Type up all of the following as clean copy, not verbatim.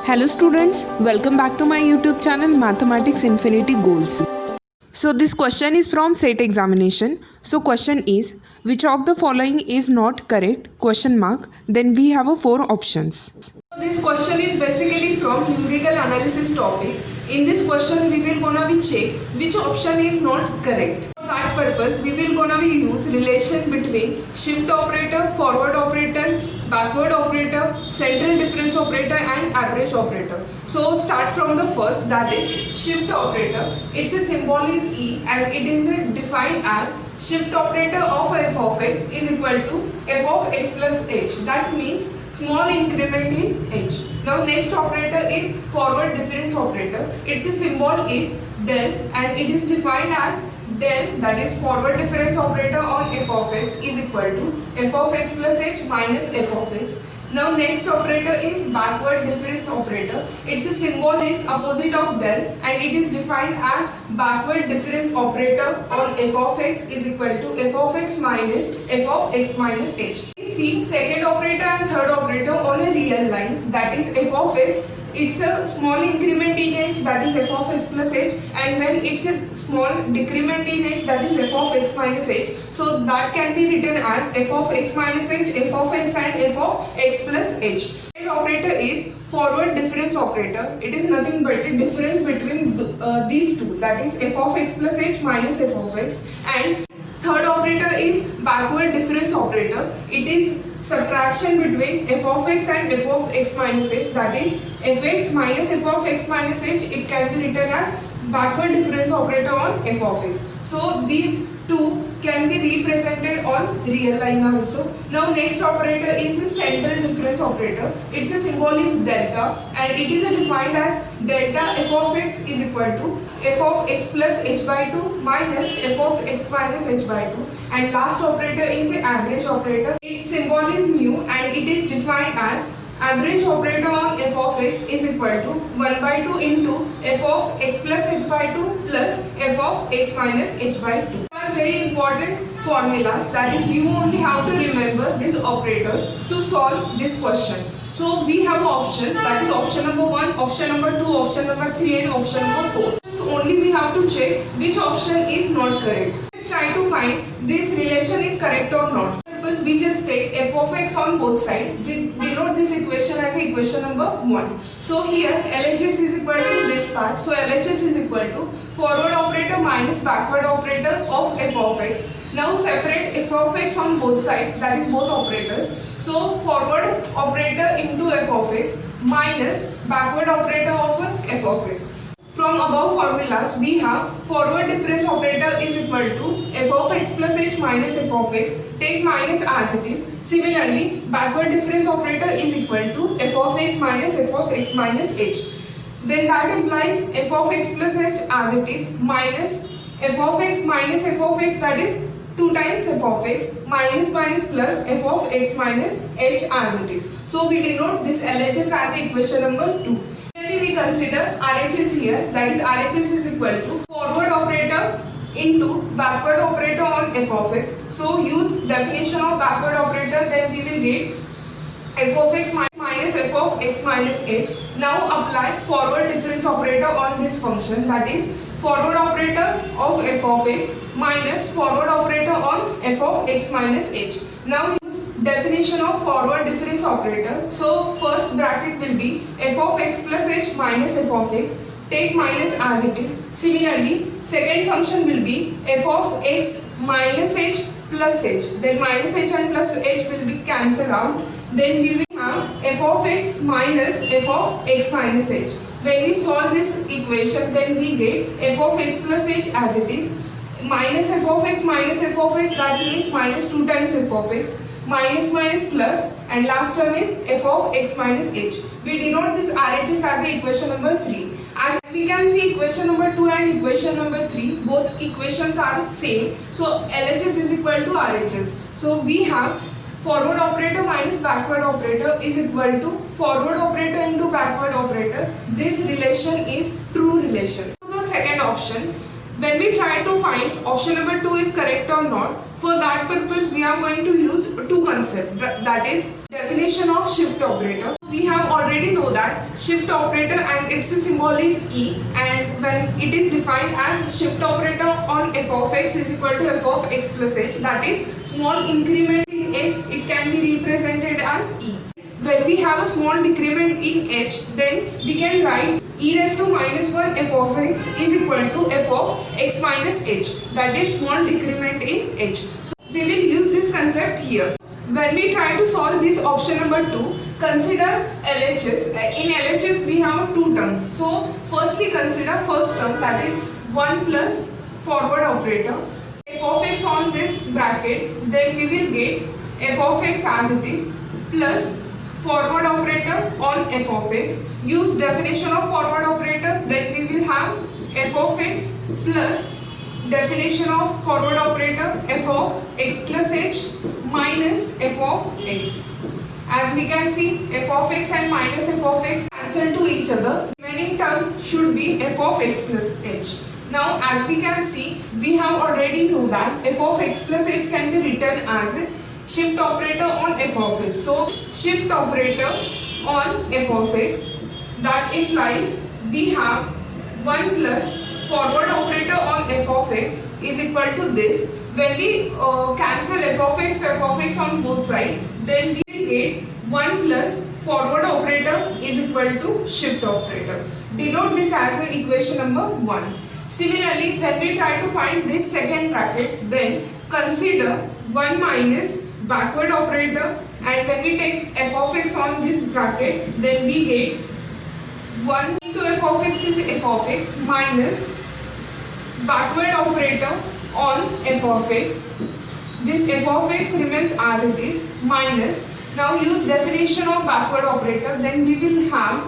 Hello students, welcome back to my YouTube channel Mathematics Infinity Goals. So this question is from SET examination. So question is, which of the following is not correct? Question mark. Then we have four options. This question is basically from numerical analysis topic. In this question we will gonna be check which option is not correct. For that purpose we will gonna be use relation between shift operator, forward operator, backward operator, central difference operator and average operator. So start from the first, that is shift operator. Its symbol is E and it is defined as shift operator of f of x is equal to f of x plus h. That means small increment in h. Now next operator is forward difference operator. Its symbol is del and it is defined as del, that is forward difference operator on f of x is equal to f of x plus h minus f of x. Now next operator is backward difference operator. Its symbol is opposite of del and it is defined as backward difference operator on f of x is equal to f of x minus f of x minus h. See second operator and third operator on a real line, that is f of x. It's a small increment in h, that is f of x plus h, and when it's a small decrement in h, that is f of x minus h. So that can be written as f of x minus h, f of x and f of x plus h. Second operator is forward difference operator. It is nothing but a difference between these two, that is f of x plus h minus f of x. And third operator is backward difference operator. It is subtraction between f of x and f of x minus h, that is fx minus f of x minus h. It can be written as backward difference operator on f of x. So these two can be represented on real line also. Now next operator is the central difference operator. Its symbol is delta and it is defined as delta f of x is equal to f of x plus h by 2 minus f of x minus h by 2. And last operator is the average operator. Its symbol is mu and it is defined as average operator on f of x is equal to 1 by 2 into f of x plus h by 2 plus f of x minus h by 2. Are very important formulas that is you only have to remember these operators to solve this question. So we have options, that is option number 1, option number 2, option number 3 and option number 4. So only we have to check which option is not correct. Let's try to find this relation is correct or not. We just take f of x on both sides. We denote this equation as equation number 1. So here LHS is equal to this part. So LHS is equal to forward operator minus backward operator of f of x. Now separate f of x on both sides, that is both operators. So forward operator into f of x minus backward operator of f of x. From above formulas, we have forward difference operator is equal to f of x plus h minus f of x. Take minus as it is. Similarly, backward difference operator is equal to f of x minus f of x minus h. Then that implies f of x plus h as it is minus f of x minus f of x, that is 2 times f of x minus plus f of x minus h as it is. So we denote this LHS as equation number 2. We consider RHS here, that is RHS is equal to forward operator into backward operator on f of x. So use definition of backward operator, then we will get f of x minus f of x minus h. Now apply forward difference operator on this function, that is forward operator of f of x minus forward operator on f of x minus h. Now use definition of forward difference operator. So first bracket will be f of x plus h minus f of x. Take minus as it is. Similarly, second function will be f of x minus h plus h. Then minus h and plus h will be cancelled out. Then we will have f of x minus f of x minus h. When we solve this equation, then we get f of x plus h as it is minus f of x minus f of x, that means minus 2 times f of x, minus plus, and last term is f of x minus h. We denote this RHS as equation number 3. As we can see, equation number 2 and equation number 3, both equations are same. So LHS is equal to RHS. So we have forward operator minus backward operator is equal to forward operator into backward operator. This relation is true relation. To the second option, when we try to find option number 2 is correct or not, For that purpose, we are going to use two concepts. That is definition of shift operator. We have already know that shift operator and its symbol is E, and when it is defined as shift operator on f of x is equal to f of x plus h, that is small increment in h, it can be represented as E. When we have a small decrement in h, then we can write e raised to minus 1 f of x is equal to f of x minus h, that is small decrement in h. So we will use this concept here. When we try to solve this option number 2, consider LHS. In LHS we have two terms. So firstly consider first term, that is 1 plus forward operator f of x on this bracket, then we will get f of x as it is plus forward operator on f of x. Use definition of forward operator, then we will have f of x plus definition of forward operator f of x plus h minus f of x. As we can see, f of x and minus f of x cancel to each other. Remaining term should be f of x plus h. Now as we can see, we have already know that f of x plus h can be written as shift operator on f of x. So shift operator on f of x, that implies we have 1 plus forward operator on f of x is equal to this. When we cancel f of x on both sides, then we will get 1 plus forward operator is equal to shift operator. Denote this as equation number 1. Similarly, when we try to find this second bracket, then consider 1 minus backward operator, and when we take f of x on this bracket, then we get 1 into f of x is f of x minus backward operator on f of x. This f of x remains as it is minus. Now use definition of backward operator, then we will have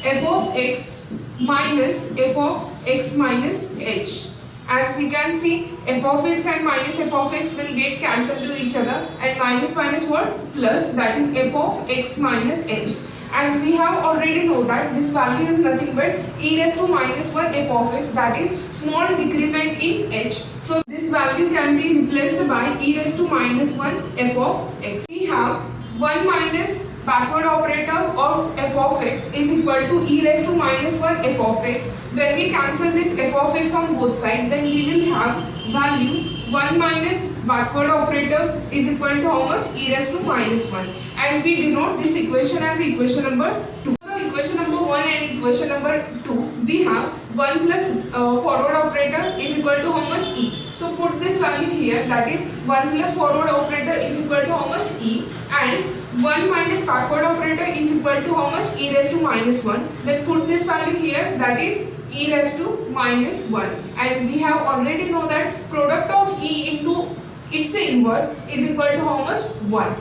f of x minus f of x minus h. As we can see, f of x and minus f of x will get cancelled to each other, and minus minus what? Plus, that is f of x minus h. As we have already know that this value is nothing but e raised to minus 1 f of x, that is small decrement in h. So this value can be replaced by e raised to minus 1 f of x. We have 1 minus backward operator of f of x is equal to e raised to minus 1 f of x. When we cancel this f of x on both sides, then we will have value 1 minus backward operator is equal to how much? E raised to minus 1. And we denote this equation as equation number 2. So equation number 1 and equation number 2, we have 1 plus forward operator is equal to how much? E. So put this value here, that is 1 plus forward operator is equal to how much? E, and 1 minus backward operator is equal to how much? E raised to minus 1. Then put this value here, that is e raised to minus 1. And we have already know that product of e into its inverse is equal to how much? 1.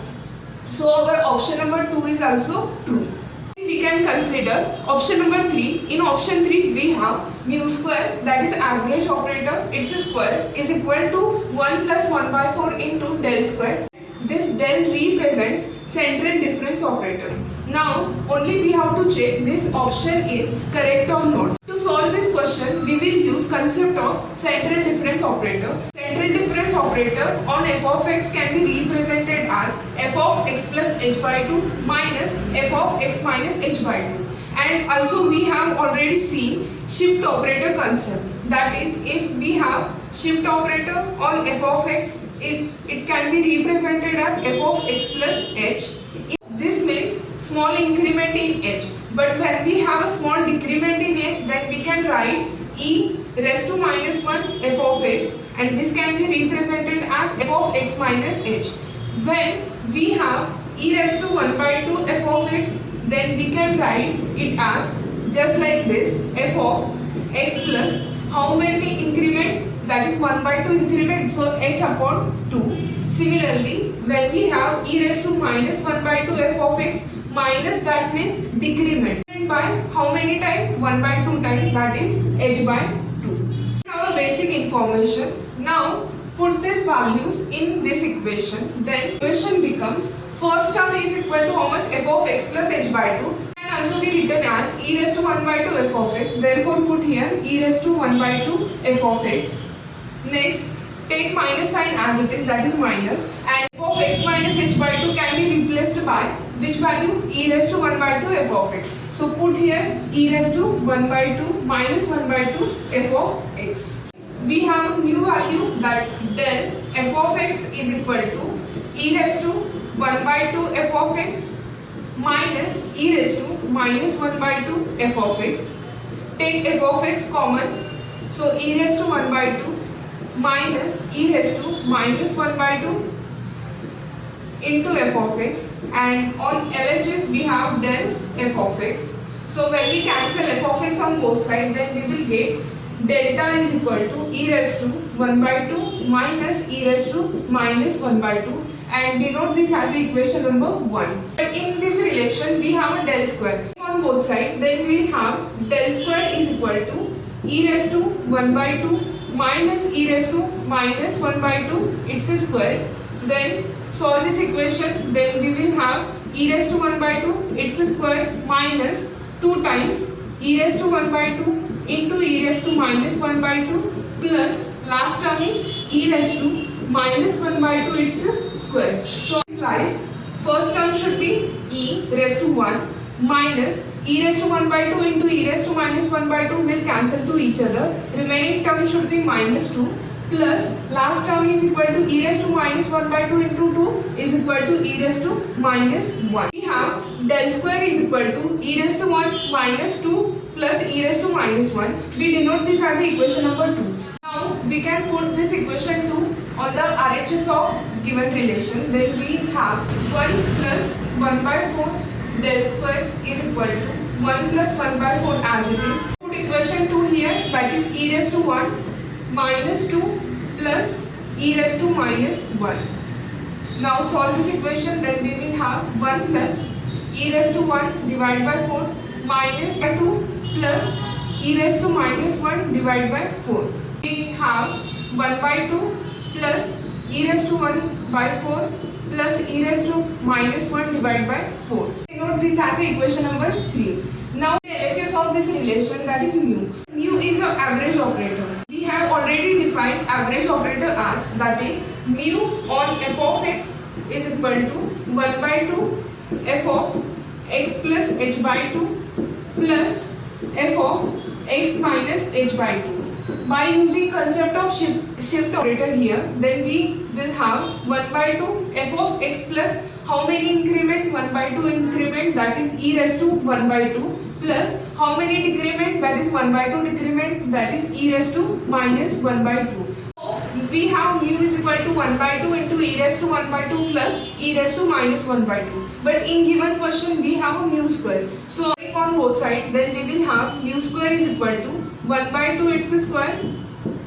So our option number 2 is also true. We can consider option number 3. In option 3 we have mu square, that is average operator, its square is equal to 1 plus 1 by 4 into del square. This del represents central difference operator. Now only we have to check this option is correct or not. To solve this question, we will use concept of central difference operator. Central difference operator on f of x can be represented as f of x plus h by 2 minus f of x minus h by 2. And also we have already seen shift operator concept. That is, if we have shift operator on f of x, it can be represented as f of x plus h. This means small increment in h. But when we have a small decrement in h, then we can write e raised to minus 1 f of x, and this can be represented as f of x minus h. When we have e raised to 1 by 2 f of x, then we can write it as just like this, f of x plus how many increment? That is 1 by 2 increment, so h upon 2. Similarly, when we have e raised to minus 1 by 2 f of x, minus that means decrement. By how many times? 1 by 2 times, that is h by 2. So our basic information. Now put these values in this equation. Then equation becomes first term is equal to how much? F of x plus h by 2. Can also be written as e raised to 1 by 2 f of x. Therefore put here e raised to 1 by 2 f of x. Next, take minus sign as it is, that is minus, and f of x minus h by 2 can be replaced by which value? E raised to 1 by 2 f of x. So put here e raised to 1 by 2 minus 1 by 2 f of x. We have new value that del f of x is equal to e raised to 1 by 2 f of x minus e raised to minus 1 by 2 f of x. Take f of x common, so e raised to 1 by 2 minus e raised to minus 1 by 2 into f of x, and on LHS we have del f of x. So when we cancel f of x on both sides, then we will get delta is equal to e raised to 1 by 2 minus e raised to minus 1 by 2, and denote this as the equation number 1. But in this relation we have a del square on both sides, then we have del square is equal to e raised to 1 by 2 minus e raised to minus 1 by 2, it's a square. Then solve this equation, then we will have e raised to 1 by 2, it's a square, minus 2 times e raised to 1 by 2 into e raised to minus 1 by 2, plus last term is e raised to minus 1 by 2, it's a square. So implies first term should be e raised to 1 minus e raised to 1 by 2 into e raised to minus 1 by 2 will cancel to each other. Remaining term should be minus 2, plus last term is equal to e raised to minus 1 by 2 into 2 is equal to e raised to minus 1. We have del square is equal to e raised to 1 minus 2 plus e raised to minus 1. We denote this as the equation number 2. Now we can put this equation 2 on the RHS of given relation. Then we have 1 plus 1 by 4 del square is equal to 1 plus 1 by 4 as it is. Put equation 2 here, that is e raised to 1 minus 2 plus e raised to minus 1. Now solve this equation, then we will have 1 plus e raised to 1 divided by 4 minus 2 plus e raised to minus 1 divided by 4. We have 1 by 2 plus e raised to 1 by 4 plus e raised to minus 1 divided by 4. Note this as the equation number 3. Now the LHS of this relation, that is mu. Mu is an average operator. We have already defined average operator as, that is mu on f of x is equal to 1 by 2 f of x plus h by 2 plus f of x minus h by 2. By using concept of shift operator here, then we will have 1 by 2 f of x plus how many increment? 1 by 2 increment, that is e raised to 1 by 2, plus how many decrement? That is 1 by 2 decrement, that is e raised to minus 1 by 2. So we have mu is equal to 1 by 2 into e raised to 1 by 2 plus e raised to minus 1 by 2. But in given question we have a mu square. So on both sides, then we will have mu square is equal to 1 by 2 it's a square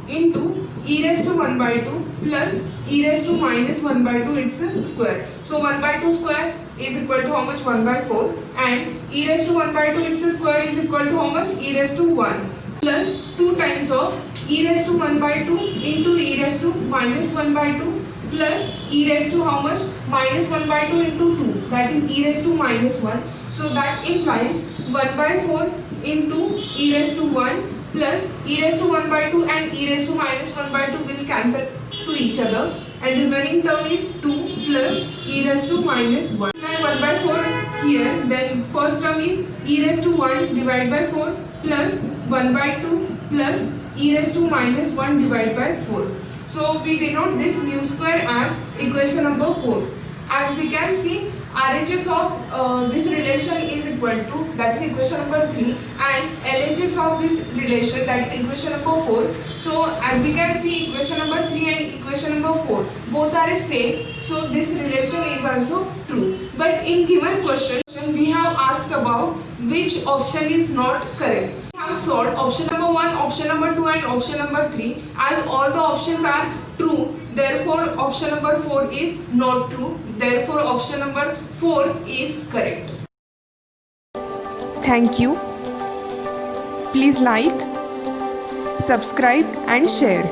into e raised to 1 by 2 plus e raised to minus 1 by 2 it's a square. So 1 by 2 square is equal to how much? 1 by 4, and e raised to 1 by 2 it's a square is equal to how much? E raised to 1 plus 2 times of e raised to 1 by 2 into e raised to minus 1 by 2 plus e raised to how much? Minus 1 by 2 into 2, that is e raised to minus 1. So that implies 1 by 4 into e raised to 1 plus e raised to 1 by 2 and e raised to minus 1 by 2 will cancel to each other, and remaining term is 2 plus e raised to minus 1. And 1 by 4 here, then first term is e raised to 1 divided by 4 plus 1 by 2 plus e raised to minus 1 divided by 4. So we denote this mu square as equation number 4. As we can see, RHS of this relation is equal to, that is equation number 3, and LHS of this relation, that is equation number 4. So as we can see, equation number 3 and equation number 4 both are same, so this relation is also true. But in given question we have asked about which option is not correct. We have solved option number 1, option number 2 and option number 3. As all the options are true, therefore option number 4 is not true. Therefore option number 4 is correct. Thank you. Please like, subscribe and share.